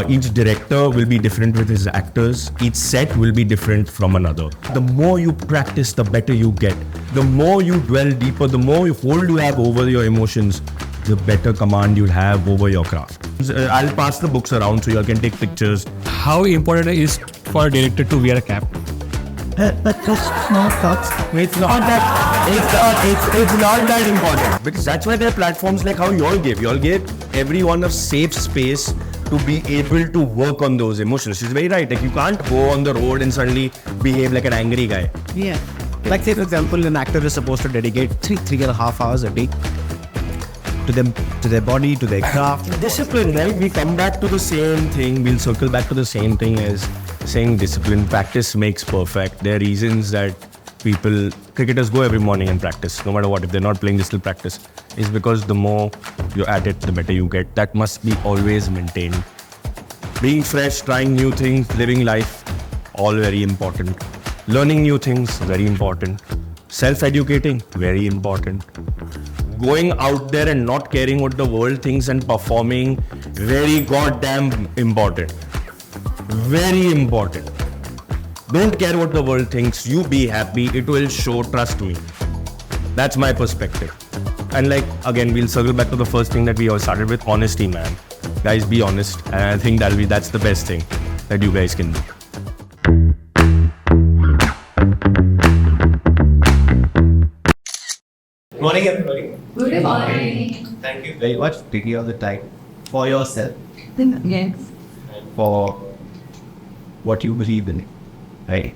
Each director will be different with his actors. Each set will be different from another. The more you practice, the better you get. The more you dwell deeper, the more hold you have over your emotions, the better command you'll have over your craft. I'll pass the books around so you all can take pictures. How important it is for a director to wear a cap? It's not that important. Because that's why there are platforms like how you all give. You all give everyone a safe space to be able to work on those emotions. She's very right. Like you can't go on the road and suddenly behave like an angry guy. Yeah. Like say for example, an actor is supposed to dedicate 3.5 hours a day to their body, to their craft. Discipline, right? We come back to the same thing. We'll circle back to the same thing as saying discipline. Practice makes perfect. There are reasons that cricketers go every morning and practice, no matter what. If they're not playing, they still practice. It's because the more you're at it, the better you get. That must be always maintained. Being fresh, trying new things, living life, all very important. Learning new things, very important. Self-educating, very important. Going out there and not caring what the world thinks and performing, very goddamn important. Very important. Don't care what the world thinks. You be happy. It will show. Trust me. That's my perspective. And like, again, we'll circle back to the first thing that we all started with, honesty, man. Guys, be honest. And I think that's the best thing that you guys can do. Good morning, everybody. Good morning. Thank you very much for taking all the time for yourself, Yes. for what you believe in. Right.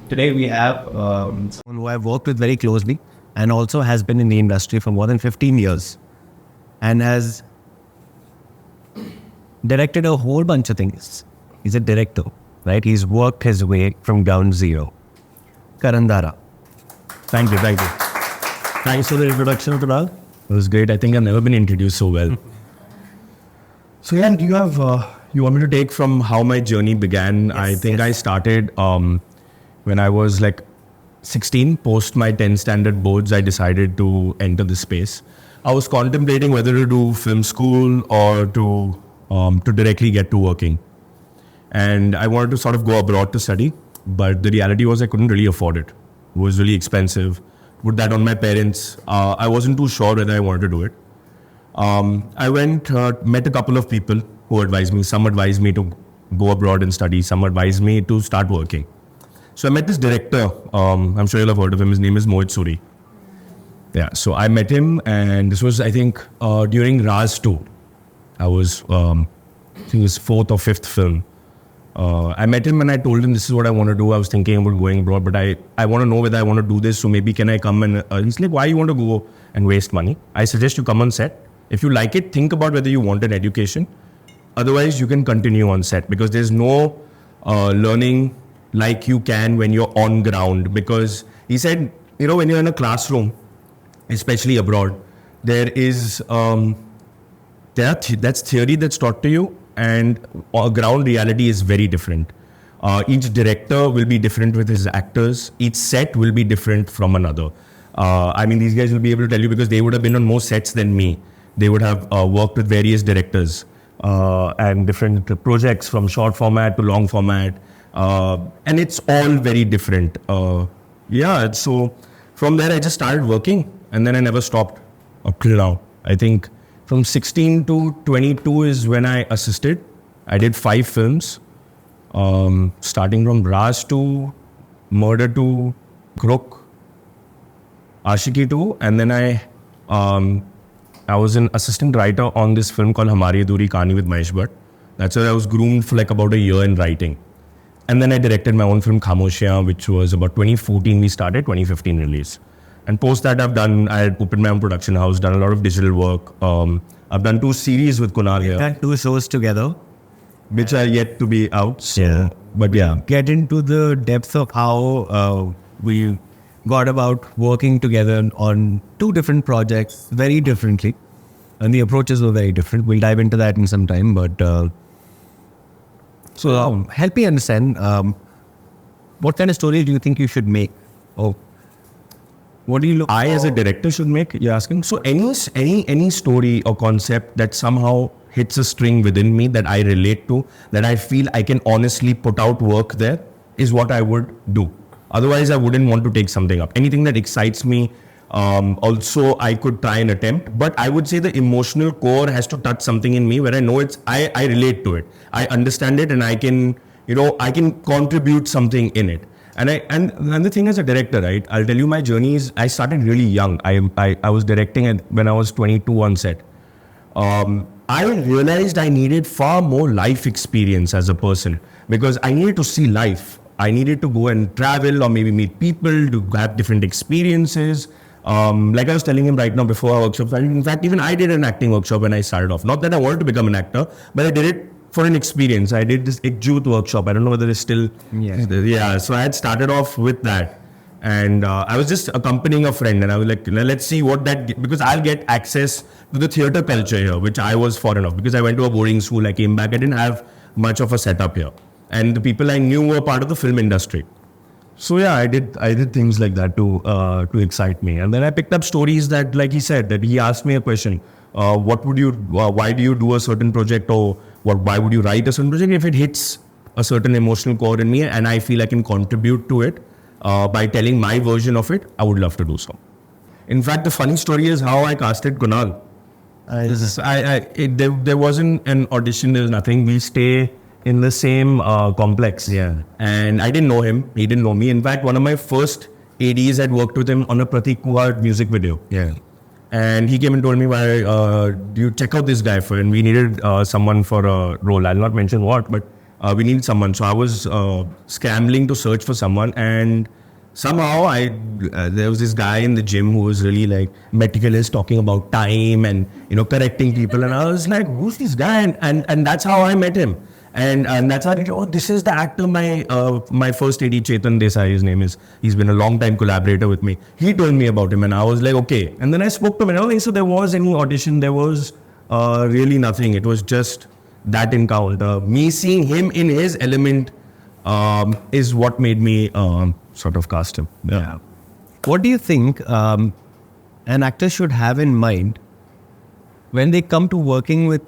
Today we have someone who I've worked with very closely and also has been in the industry for more than 15 years and has directed a whole bunch of things. He's a director, right? He's worked his way from ground zero. Karan Darra. Thank you. Thanks for the introduction, Kunal. It was great. I think I've never been introduced so well. So yeah, do you have, you want me to take from how my journey began? I think I started when I was like 16, post my 10 standard boards, I decided to enter the space. I was contemplating whether to do film school or to directly get to working. And I wanted to sort of go abroad to study, but the reality was I couldn't really afford it. It was really expensive. Put that on my parents. I wasn't too sure whether I wanted to do it. I went, met a couple of people who advised me. Some advised me to go abroad and study. Some advised me to start working. So I met this director. I'm sure you'll have heard of him. His name is Mohit Suri. Yeah, so I met him, and this was, I think, during Raz 2. I think it was fourth or fifth film. I met him and I told him this is what I want to do. I was thinking about going abroad, but I want to know whether I want to do this. So maybe can I come and he's like, why you want to go and waste money? I suggest you come on set. If you like it, think about whether you want an education. Otherwise, you can continue on set because there's no learning like you can when you're on ground. Because he said, when you're in a classroom, especially abroad, there is that's theory that's taught to you. And ground reality is very different. Each director will be different with his actors. Each set will be different from another. These guys will be able to tell you because they would have been on more sets than me. They would have worked with various directors and different projects from short format to long format. And it's all very different. So from there I just started working and then I never stopped up till now. I think from 16 to 22 is when I assisted. I did 5 films, starting from Raz 2, Murder 2, Crook, Ashiki 2, and then I was an assistant writer on this film called Hamari Adhuri Kahani with Mahesh Bhatt. That's where I was groomed for like about a year in writing. And then I directed my own film Khamoshiyan, which was about 2014 we started, 2015 release. And post that I had opened my own production house, done a lot of digital work. I've done 2 series with Kunal here. Done 2 shows together. Which are yet to be out. So, yeah. But yeah. Get into the depth of how we got about working together on 2 different projects very differently. And the approaches were very different. We'll dive into that in some time. But help me understand, what kind of story do you think you should make? What do you look? I as a director should make? You're asking. So any story or concept that somehow hits a string within me that I relate to, that I feel I can honestly put out work there, is what I would do. Otherwise, I wouldn't want to take something up. Anything that excites me, also I could try and attempt. But I would say the emotional core has to touch something in me where I know I relate to it. I understand it, and I can contribute something in it. And the thing as a director, right? I'll tell you, my journey is, I started really young. I was directing when I was 22 on set. I realized I needed far more life experience as a person, because I needed to see life. I needed to go and travel or maybe meet people to have different experiences. Like I was telling him right now before our workshop, in fact, even I did an acting workshop when I started off. Not that I wanted to become an actor, but I did it for an experience. I did this Ikjut workshop. I don't know whether it's still... Yeah. So I had started off with that. And I was just accompanying a friend, and I was like, let's see what that... Because I'll get access to the theatre culture here, which I was foreign of. Because I went to a boarding school, I came back, I didn't have much of a setup here. And the people I knew were part of the film industry. So yeah, I did things like that to excite me. And then I picked up stories that, like he said, that he asked me a question. Why do you do a certain project, or why would you write a certain project? If it hits a certain emotional core in me and I feel I can contribute to it by telling my version of it, I would love to do so. In fact, the funny story is how I casted Kunal. There wasn't an audition, there was nothing. We stay in the same complex. Yeah. And I didn't know him, he didn't know me. In fact, one of my first ADs had worked with him on a Pratik Kuhar music video. Yeah. And he came and told me, why do you check out this guy for? And we needed someone for a role. I'll not mention what, but we needed someone. So I was scrambling to search for someone, and somehow there was this guy in the gym who was really like meticulous, talking about time and correcting people. And I was like, who's this guy? And that's how I met him. And that's how I thought, this is the actor, my first AD, Chetan Desai, his name is. He's been a long time collaborator with me. He told me about him, and I was like, okay. And then I spoke to him, and I was like, so there was any audition, there was really nothing. It was just that encounter. Me seeing him in his element is what made me sort of cast him. Yeah. What do you think an actor should have in mind when they come to working with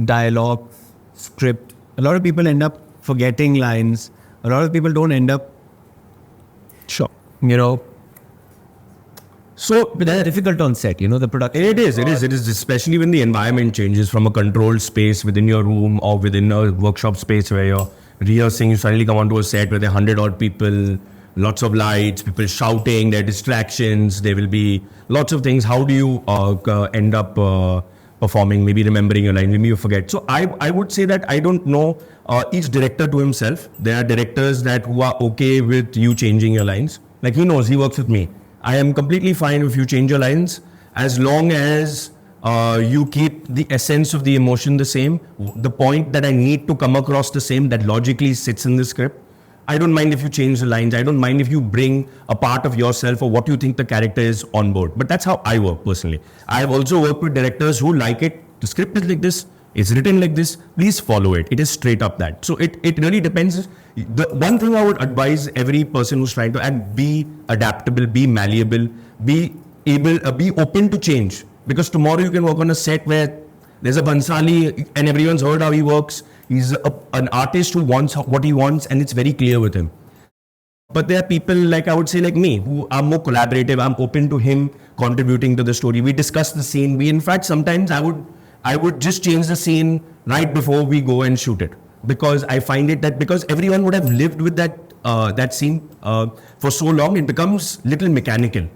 dialogue, script? A lot of people end up forgetting lines. A lot of people don't end up, Sure. So that's difficult on set, the production. It is, especially when the environment changes from a controlled space within your room or within a workshop space where you're rehearsing. You suddenly come onto a set where there are 100 odd people, lots of lights, people shouting, there are distractions, there will be lots of things. How do you end up performing, maybe remembering your line, maybe you forget? So I would say that I don't know each director to himself. There are directors who are okay with you changing your lines. Like he knows, he works with me. I am completely fine if you change your lines, as long as you keep the essence of the emotion the same, the point that I need to come across the same, that logically sits in the script. I don't mind if you change the lines. I don't mind if you bring a part of yourself or what you think the character is on board. But that's how I work personally. I have also worked with directors who like it. The script is like this. It's written like this. Please follow it. It is straight up that. So it really depends. The one thing I would advise every person who's trying to act, be adaptable, be malleable, be open to change. Because tomorrow you can work on a set where there's a Bansali and everyone's heard how he works. He's an artist who wants what he wants, and it's very clear with him. But there are people like me who are more collaborative. I'm open to him contributing to the story. We discuss the scene. In fact, sometimes I would just change the scene right before we go and shoot it, because I find it that because everyone would have lived with that scene for so long, it becomes little mechanical.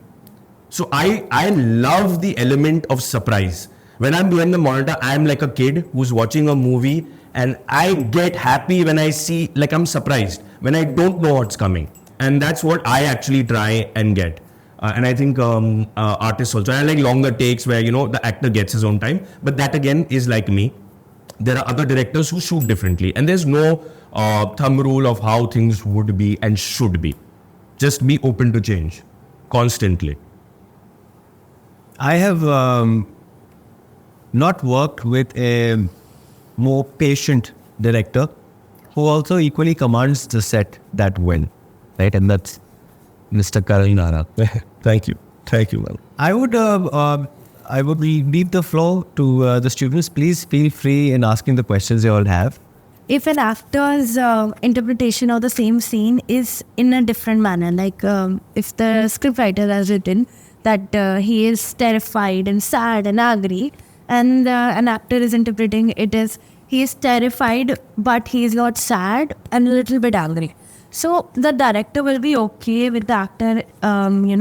So I love the element of surprise. When I'm doing the monitor, I'm like a kid who's watching a movie, and I get happy when I see, like I'm surprised, when I don't know what's coming. And that's what I actually try and get. And I think artists also. I like longer takes where, the actor gets his own time. But that again is like me. There are other directors who shoot differently. And there's no thumb rule of how things would be and should be. Just be open to change constantly. I have not worked with a more patient director who also equally commands the set that well, right? And that's Mr. Karan Darra. Thank you. Thank you, man. I would leave the floor to the students. Please feel free in asking the questions you all have. If an actor's interpretation of the same scene is in a different manner, like if the scriptwriter has written that he is terrified and sad and angry, and an actor is interpreting it as he is terrified but he is not sad and a little bit angry. So the director will be okay with the actor,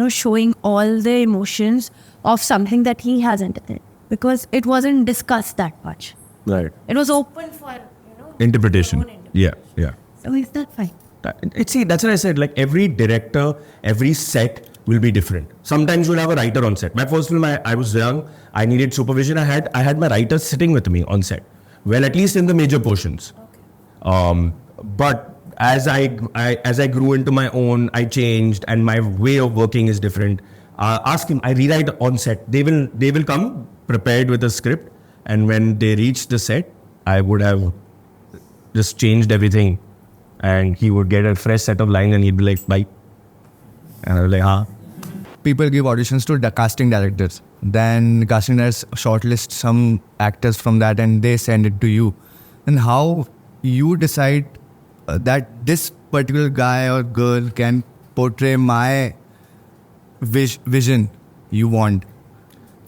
showing all the emotions of something that he hasn't done, because it wasn't discussed that much. Right. It was open for Interpretation. Yeah. So is that fine? See, that's what I said. Like every director, every set will be different. Sometimes you'll have a writer on set. My first film, I was young. I needed supervision. I had my writer sitting with me on set. Well, at least in the major portions. Okay. But as I grew into my own, I changed, and my way of working is different. Ask him. I rewrite on set. They will come prepared with a script, and when they reach the set, I would have just changed everything, and he would get a fresh set of lines, and he'd be like, "Bye," and I was like, "Huh." People give auditions to the casting directors. Then casting directors shortlist some actors from that, and they send it to you. And how you decide that this particular guy or girl can portray my vision you want?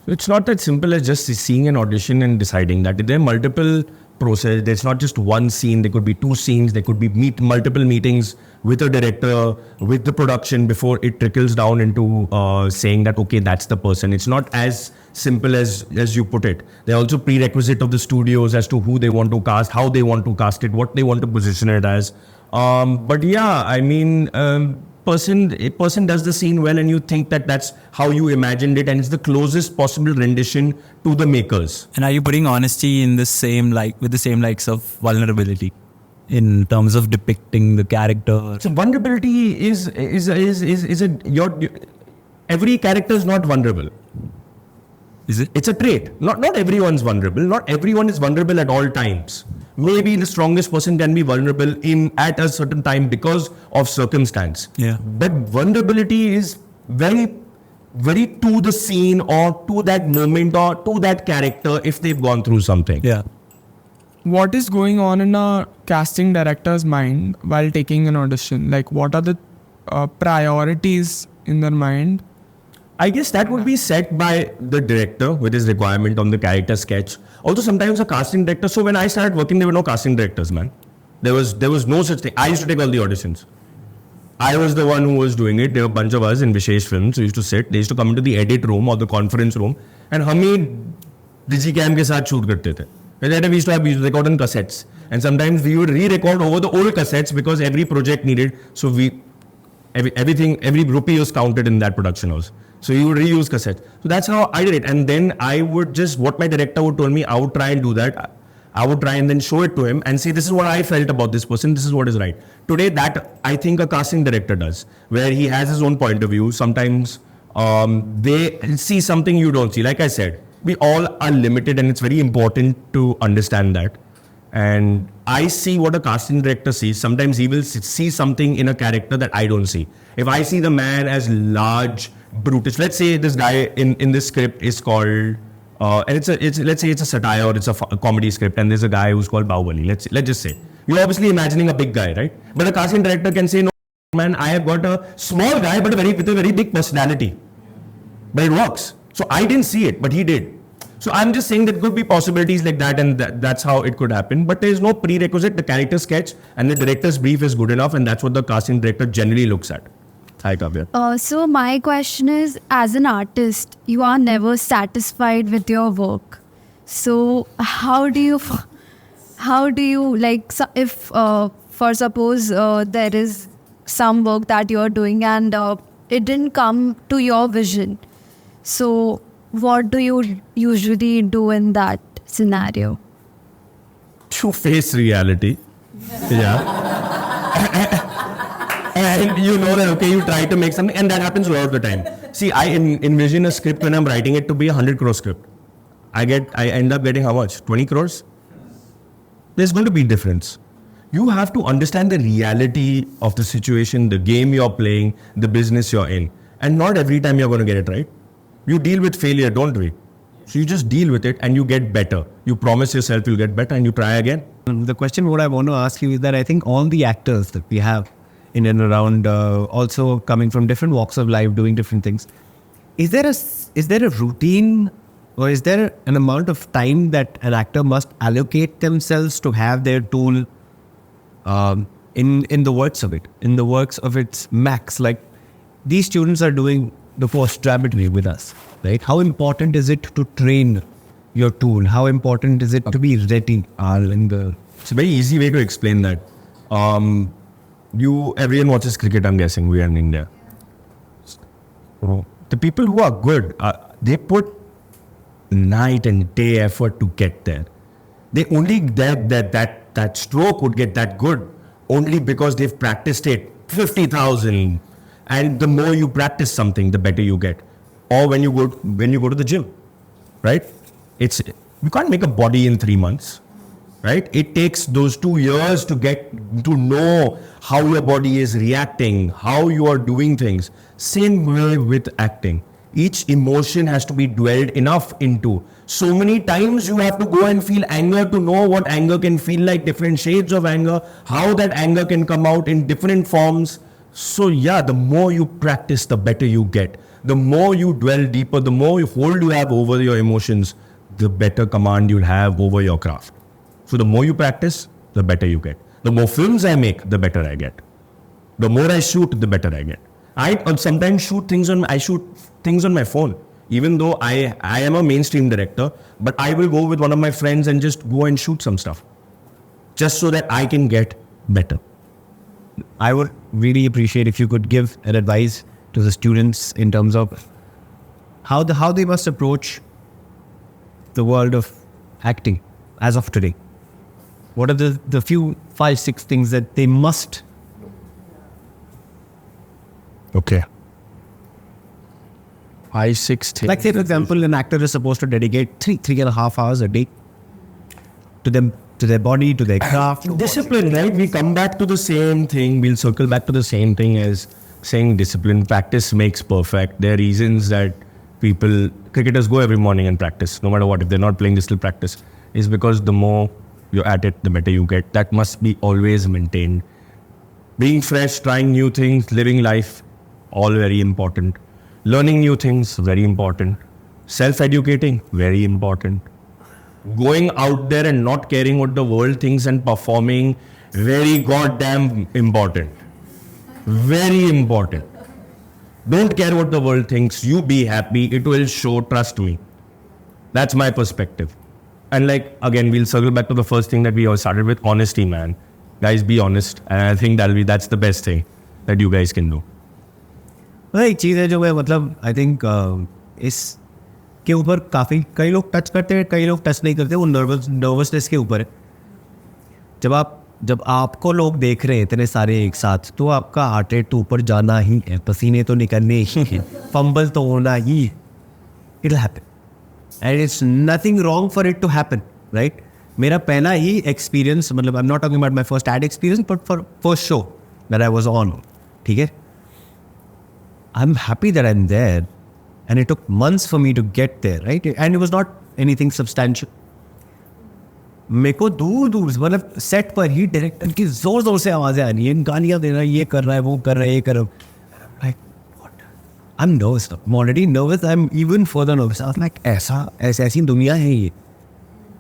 It's not that simple as just seeing an audition and deciding that. There are multiple process. There's not just one scene. There could be two scenes. There could be multiple meetings with a director, with the production before it trickles down into saying that, okay, that's the person. It's not as simple as you put it. There are also prerequisite of the studios as to who they want to cast, how they want to cast it, what they want to position it as. But yeah, I mean, a person does the scene well, and you think that that's how you imagined it, and it's the closest possible rendition to the makers. And are you putting honesty in the same with the same likes of vulnerability in terms of depicting the character? So vulnerability is every character is not vulnerable. Is it? It's a trait. Not everyone's vulnerable. Not everyone is vulnerable at all times. Maybe the strongest person can be vulnerable at a certain time because of circumstance. Yeah. But vulnerability is very, very to the scene or to that moment or to that character if they've gone through something. Yeah. What is going on in a casting director's mind while taking an audition? Like, what are the priorities in their mind? I guess that would be set by the director with his requirement on the character sketch. Also, sometimes a casting director. So when I started working, there were no casting directors, man. There was no such thing. I used to take all the auditions. I was the one who was doing it. There were a bunch of us in Vishesh Films who used to sit. They used to come into the edit room or the conference room, and हम ही digicam के साथ shoot करते थे. And then we used to record on cassettes, and sometimes we would re-record over the old cassettes because every project needed. So every rupee was counted in that production house. So you would reuse cassettes. So that's how I did it. And then I would just, what my director would tell me, I would try and do that. I would try and then show it to him and say, this is what I felt about this person. This is what is right. Today, that I think a casting director does, where he has his own point of view. Sometimes they see something you don't see. Like I said, we all are limited, and it's very important to understand that. And I see what a casting director sees. Sometimes he will see something in a character that I don't see. If I see the man as large, brutish, let's say this guy in this script is called, and let's say it's a satire or it's a comedy script, and there's a guy who's called Bahubali. Let's just say you're obviously imagining a big guy, right? But a casting director can say, no, man, I have got a small guy, but with a very big personality. But it works. So I didn't see it, but he did. So I'm just saying that could be possibilities like that, and that's how it could happen. But there is no prerequisite. The character sketch and the director's brief is good enough, and that's what the casting director generally looks at. Hi, Kavya. So my question is, as an artist, you are never satisfied with your work. So how do you like, if for suppose there is some work that you're doing and it didn't come to your vision. So what do you usually do in that scenario? To face reality. Yeah. And you know that, okay, you try to make something, and that happens a lot of the time. See, I envision a script when I'm writing it to be 100 crore script. I end up getting how much? 20 crores? There's going to be difference. You have to understand the reality of the situation, the game you're playing, the business you're in. And not every time you're going to get it right. You deal with failure, don't we? So you just deal with it and you get better. You promise yourself you'll get better and you try again. The question what I want to ask you is that I think all the actors that we have in and around, also coming from different walks of life, doing different things, is there a routine or is there an amount of time that an actor must allocate themselves to have their tool in the works of it, in the works of its max? Like these students are doing the post dramatically with us, right? How important is it to train your tool? How important is it to be ready in the... It's a very easy way to explain that. Everyone watches cricket, I'm guessing. We are in India. The people who are good, they put night and day effort to get there. They only that stroke would get that good only because they've practiced it 50,000. And the more you practice something, the better you get. Or when you go to the gym, right? You can't make a body in 3 months, right? It takes those 2 years to get to know how your body is reacting, how you are doing things. Same way with acting. Each emotion has to be dwelled enough into. So many times you have to go and feel anger to know what anger can feel like, different shades of anger, how that anger can come out in different forms. So yeah, the more you practice, the better you get. The more you dwell deeper, the more hold you have over your emotions, the better command you'll have over your craft. So the more you practice, the better you get. The more films I make, the better I get. The more I shoot, the better I get. I sometimes shoot things on my phone. Even though I am a mainstream director, but I will go with one of my friends and just go and shoot some stuff. Just so that I can get better. I would really appreciate if you could give an advice to the students in terms of how they must approach the world of acting as of today. What are the few 5-6 things that they must? Okay. 5-6 things. Like say for example, an actor is supposed to dedicate 3.5 hours a day to their body, to their craft. Discipline, right? We come back to the same thing. We'll circle back to the same thing as saying discipline. Practice makes perfect. There are reasons that cricketers go every morning and practice. No matter what, if they're not playing, they still practice. It's because the more you're at it, the better you get. That must be always maintained. Being fresh, trying new things, living life, all very important. Learning new things, very important. Self-educating, very important. Going out there and not caring what the world thinks and performing, very goddamn important. Very important. Don't care what the world thinks. You be happy. It will show, trust me. That's my perspective. And like, again, we'll circle back to the first thing that we all started with, honesty, man. Guys, be honest. And I think that's the best thing that you guys can do. एक चीज़ है जो मैं मतलब I think इस के ऊपर काफ़ी कई लोग टच करते हैं, कई लोग टच नहीं करते. वो नर्वसनेस के ऊपर है. जब आपको लोग देख रहे हैं इतने सारे एक साथ, तो आपका हार्ट रेट तो ऊपर जाना ही है, पसीने तो निकलने ही है, फंबल तो होना ही. It will happen and it's nothing wrong for it to happen, right? मेरा पहला ही एक्सपीरियंस, मतलब I am not talking about my first ad experience, but for first show that I was on, ठीक है, I'm happy that I'm there, and it took months for me to get there, right? And it was not anything substantial. मेरे को दूर मतलब set पर ही director की जोर से आवाज़ें आ रही हैं, गालियाँ दे रहा है, ये कर रहा है, वो कर रहा है, ये कर रहा है. Like what? I'm nervous. I'm already nervous. I'm even further nervous. I was like, ऐसी दुनिया है ये.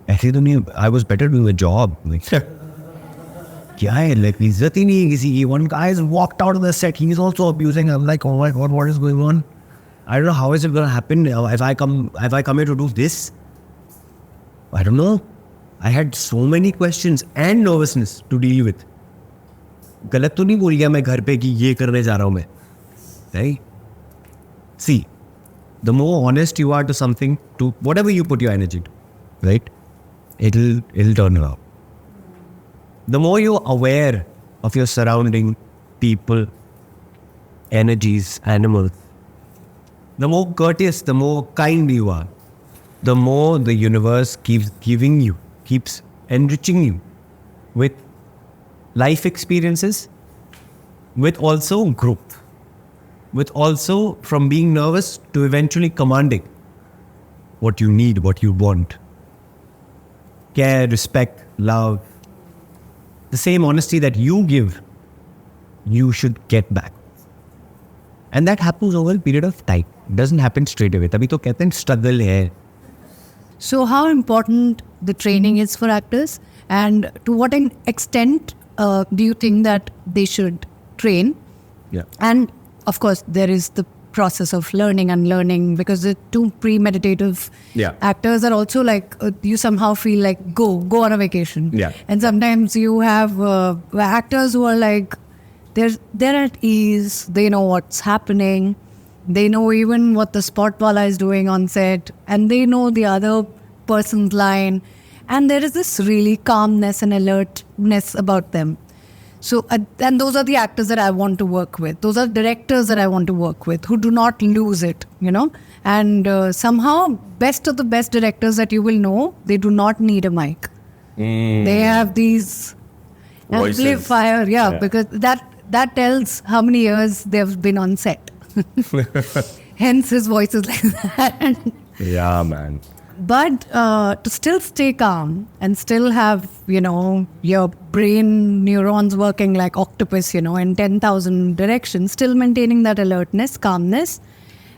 ऐसी दुनिया. I was better doing a job. Like, क्या है, like इज्जत ही नहीं है किसी की. One guy has walked out of the set. He is also abusing. I'm like, oh my god, what is going on? I don't know how is it going to happen if I come here to do this. I don't know. I had so many questions and nervousness to deal with. गलत तो नहीं बोल गया मैं घर पे कि ये करने जा रहा हूँ मैं, right? See, the more honest you are to something, to whatever you put your energy to, right? It'll turn around. The more you're aware of your surrounding, people, energies, animals, the more courteous, the more kind you are, the more the universe keeps enriching you with life experiences, with also growth. with also from being nervous to eventually commanding what you need, what you want. Care, respect, love. The same honesty that you give, you should get back. And that happens over a period of time. It doesn't happen straight away. तभी तो कहते हैं struggle है. So how important the training is for actors, and to what extent do you think that they should train? Yeah. And of course, there is the process of learning and unlearning, because the two premeditative actors are also like, you somehow feel like go on a vacation. Yeah. And sometimes you have actors who are like, they're at ease, they know what's happening, they know even what the spotwala is doing on set, and they know the other person's line, and there is this really calmness and alertness about them. So, and those are the actors that I want to work with. Those are directors that I want to work with, who do not lose it, you know. And somehow, best of the best directors that you will know, they do not need a mic. They have these amplifier, because that tells how many years they've been on set. Hence his voice is like that. Yeah, man. But to still stay calm and still have, you know, your brain neurons working like octopus, you know, in 10,000 directions, still maintaining that alertness, calmness,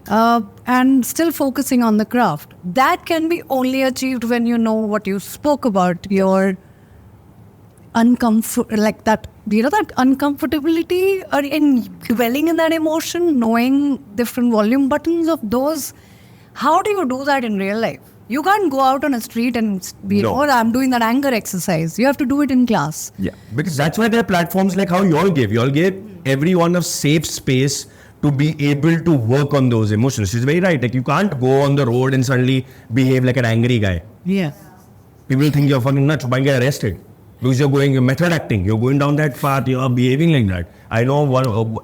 and still focusing on the craft. That can be only achieved when you know what you spoke about, your like that, you know, that uncomfortability or in dwelling in that emotion, knowing different volume buttons of those. How do you do that in real life? You can't go out on a street and be, I'm doing that anger exercise. You have to do it in class. Yeah, because that's why there are platforms like how you all gave. You all gave everyone a safe space to be able to work on those emotions. She's very right. Like, you can't go on the road and suddenly behave like an angry guy. Yeah. People think you're fucking nuts, you might get arrested. Because you're method acting, you're going down that path, you're behaving like that. I know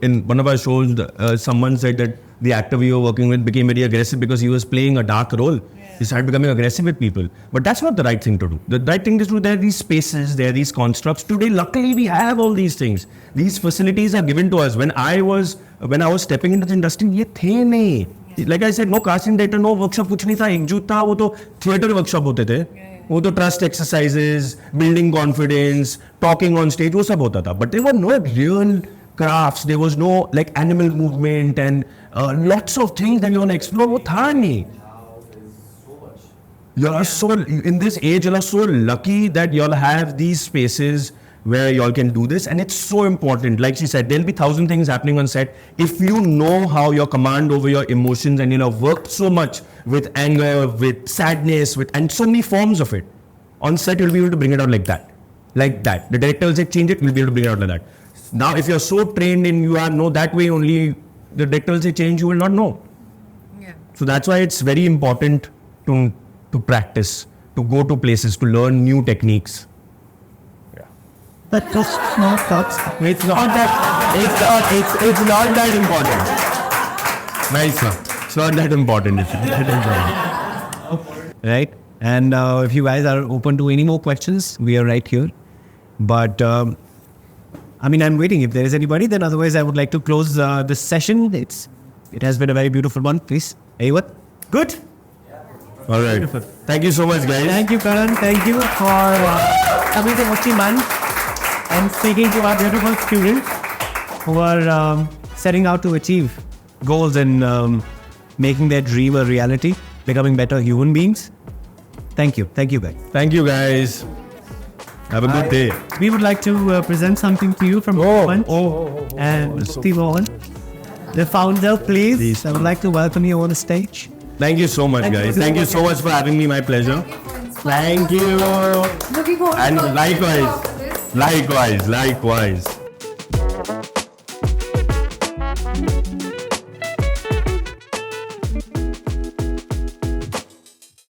in one of our shows, someone said that the actor we were working with became very aggressive because he was playing a dark role. He started becoming aggressive with people. But that's not the right thing to do. The right thing is to do, there are these spaces, there are these constructs. Today, luckily, we have all these things. These facilities are given to us. When I was stepping into the industry, ये थे नहीं. Like I said, no casting data, no workshop, कुछ नहीं था. एक जो था, वो तो theater workshop होते थे. वो तो trust exercises, building confidence, talking on stage, वो सब होता था. But there were no real crafts. There was no like animal movement and lots of things that you want to explore. वो था नहीं. You are so, in this age, you are so lucky that you all have these spaces where you all can do this, and it's so important. Like she said, there'll be 1,000 things happening on set. If you know how your command over your emotions, and you know, worked so much with anger, with sadness, and so many forms of it, on set you'll be able to bring it out like that. Like that. The director will say change it, you'll be able to bring it out like that. Now, if you're so trained and you are know that way only, the director will say change, you will not know. Yeah. So that's why it's very important to practice, to go to places, to learn new techniques. But just small thoughts. It's not that important. Nice, sir. It's not that important. Right? And if you guys are open to any more questions, we are right here. But I mean, I'm waiting. If there is anybody, then otherwise I would like to close this session. It has been a very beautiful one. Please. Anyone? Good? All right. Beautiful. Thank you so much, guys. Thank you, Karan. Thank you for coming to Mukti Mohan and speaking to our beautiful students who are setting out to achieve goals and making their dream a reality, becoming better human beings. Thank you. Thank you, guys. Thank you, guys. Have a good day. We would like to present something to you from Mukti and Mukti Mohan, the founder. Please, I would like to welcome you on the stage. Thank you so much, guys. Thank you so much for having me. My pleasure. Thank you. Looking forward and likewise.